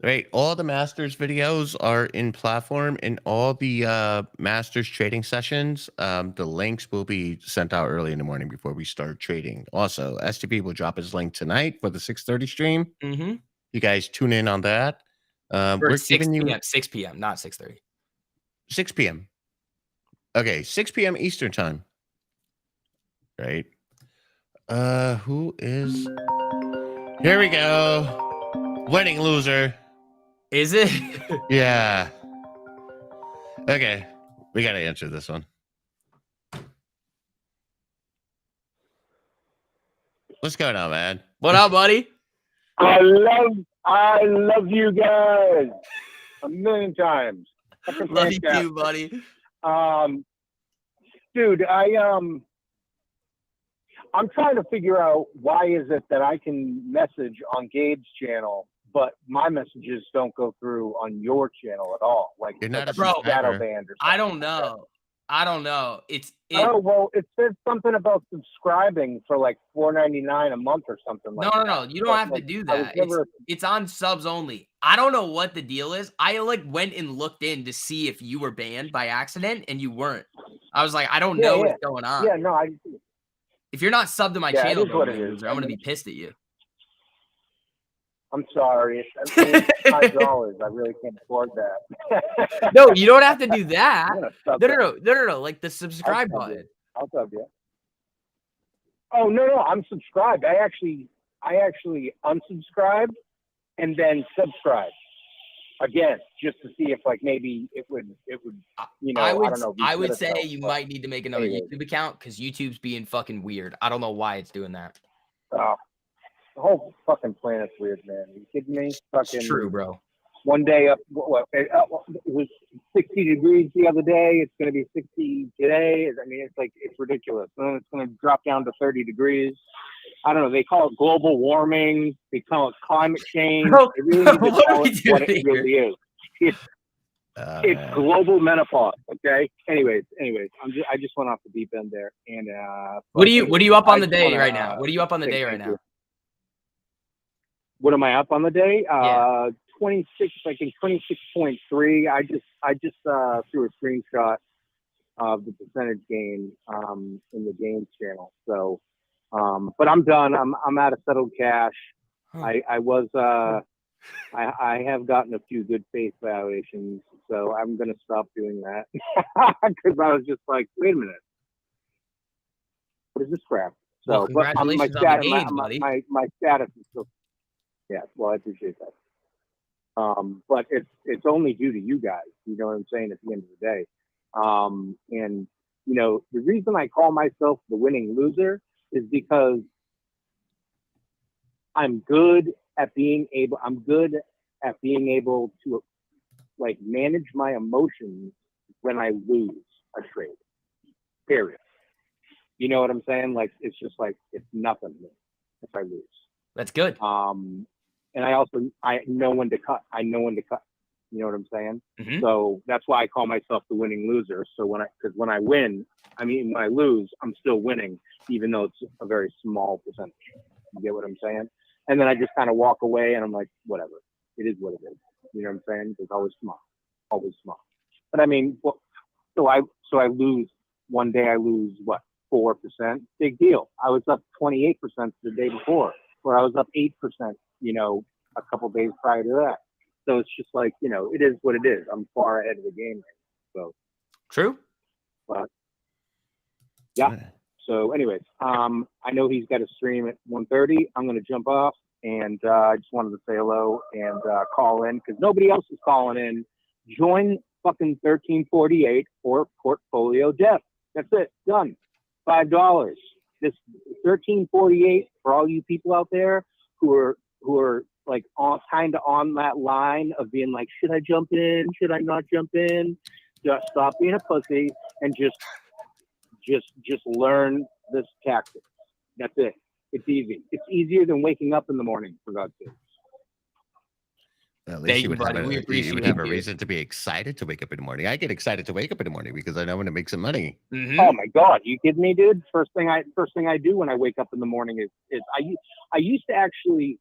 Right. All the Masters videos are in platform, and all the Masters trading sessions, the links will be sent out early in the morning before we start trading. Also, STP will drop his link tonight for the 6:30 stream. Mm-hmm. You guys tune in on that. We're 6 p.m. 6 p.m., not 6:30. 6 p.m. Okay, 6 p.m. Eastern time. Right. Who is? Here we go. Winning loser. Is it? Yeah. Okay. We got to answer this one. What's going on, man? What up, buddy? I love you guys a million times. Love you too, buddy. Dude, I'm trying to figure out why is it that I can message on Gabe's channel, but my messages don't go through on your channel at all. Like you're not a shadow band or something. I don't know. Oh well, it says something about subscribing for like $4.99 a month or something like that. No. You don't have to do that. It's on subs only. I don't know what the deal is. I went and looked in to see if you were banned by accident, and you weren't. I was like, I don't know what's going on. Yeah, no, if you're not subbed to my channel, it is what it is. I'm gonna be pissed at you. I'm sorry. It's $5. I really can't afford that. No, you don't have to do that. No. Like the subscribe button. I'll sub you. Oh no, I'm subscribed. I actually unsubscribed and then subscribed again just to see if maybe it would I don't know. I would say you might need to make another YouTube account because YouTube's being fucking weird. I don't know why it's doing that. The whole fucking planet's weird, man. Are you kidding me? It's true, bro. One day it was 60 degrees the other day. It's going to be 60 today. I mean, it's ridiculous. Then it's going to drop down to 30 degrees. I don't know. They call it global warming. They call it climate change. They really need to tell it what it really is. It's global menopause. Okay. Anyways, I just went off the deep end there. And what are you up on the day right now? What are you up on the day right now? What am I up on the day? 26, I think 26.3. I just threw a screenshot of the percentage gain in the gains channel. So, but I'm done. I'm out of settled cash. I have gotten a few good faith valuations, so I'm gonna stop doing that because I was just like, wait a minute, what is this crap? So, well, congratulations on the gains, buddy. My status is still. Yeah, well, I appreciate that. But it's only due to you guys. You know what I'm saying? At the end of the day, and the reason I call myself the winning loser is because I'm good at being able to manage my emotions when I lose a trade. Period. You know what I'm saying? It's just it's nothing to me if I lose. That's good. And I know when to cut. You know what I'm saying? Mm-hmm. So that's why I call myself the winning loser. So when I win, I mean, when I lose, I'm still winning, even though it's a very small percentage. You get what I'm saying? And then I just kind of walk away, and I'm like, whatever. It is what it is. You know what I'm saying? It's always small. Always small. But I mean, so I lose one day. I lose what, 4%? Big deal. I was up 28% the day before, or I was up 8%. You know, a couple days prior to that. So it's just like, you know, it is what it is. I'm far ahead of the game. So True. But yeah. So anyways, I know he's got a stream at 1:30. I'm gonna jump off, and I just wanted to say hello and call in because nobody else is calling in. Join fucking 1348 or Portfolio Death. That's it. Done. $5. This 1348 for all you people out there who are like kind of on that line of being like, should I jump in? Should I not jump in? Just stop being a pussy and just learn this tactic. That's it. It's easy. It's easier than waking up in the morning, for God's sake. At least you would have a you. reason to be excited to wake up in the morning. I get excited to wake up in the morning because I know I'm going to make some money. Mm-hmm. Oh my God, you kidding me, dude? First thing I do when I wake up in the morning is I used to actually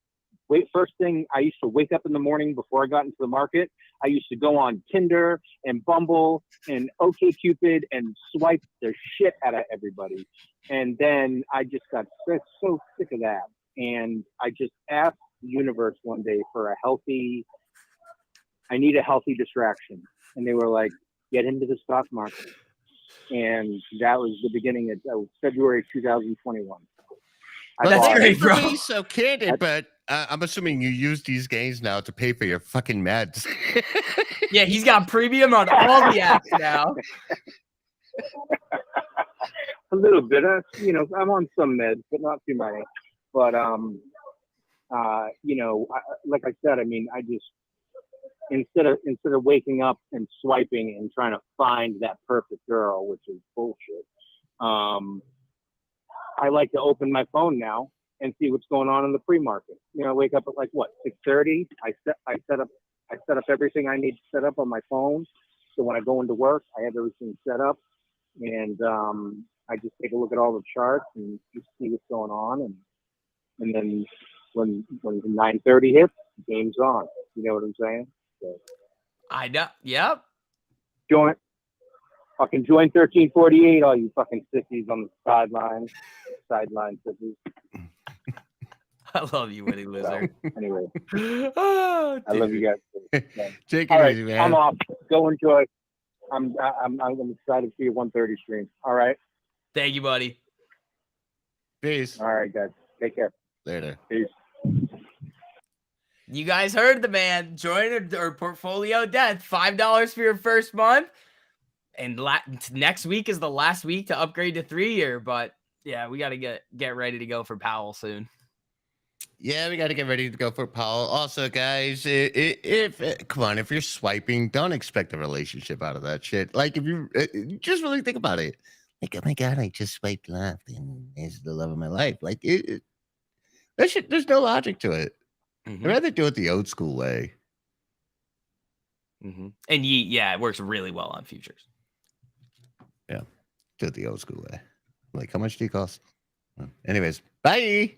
I used to wake up in the morning before I got into the market. I used to go on Tinder and Bumble and OkCupid and swipe the shit out of everybody. And then I just got so sick of that. And I just asked the universe one day for I need a healthy distraction. And they were like, get into the stock market. And that was the beginning of February 2021. That's great, bro. Be so candid, but I'm assuming you use these gains now to pay for your fucking meds. Yeah, he's got premium on all the apps now. A little bit. You know, I'm on some meds, but not too many. But you know, like I said, I mean, I just instead of waking up and swiping and trying to find that perfect girl, which is bullshit. I like to open my phone now and see what's going on in the pre-market. You know, I wake up at like what, 6:30. I set up everything I need to set up on my phone. So when I go into work, I have everything set up, and I just take a look at all the charts and just see what's going on, and then when 9:30 hits, the game's on. You know what I'm saying? So, I know. Yep. Fucking join 1348, all you fucking sissies on the sideline sissies. I love you, Winnie Loser. So, anyway, Oh, I love you guys. Take all it right, easy, man. I'm off. Go enjoy. I'm excited for your 1:30 stream. All right. Thank you, buddy. Peace. All right, guys. Take care. Later. Peace. You guys heard the man. Join our Portfolio Death. $5 for your first month. And next week is the last week to upgrade to 3-year. But yeah, we got to get ready to go for Powell soon. Yeah, we got to get ready to go for Powell. Also, guys, come on, if you're swiping, don't expect a relationship out of that shit. Like, if you just really think about it, like, oh my God, I just swiped left and he's the love of my life. Like, that shit, there's no logic to it. Mm-hmm. I'd rather do it the old school way. Mm-hmm. And yeah, it works really well on futures. Yeah, do it the old school way. Like, how much do you cost? Anyways, bye.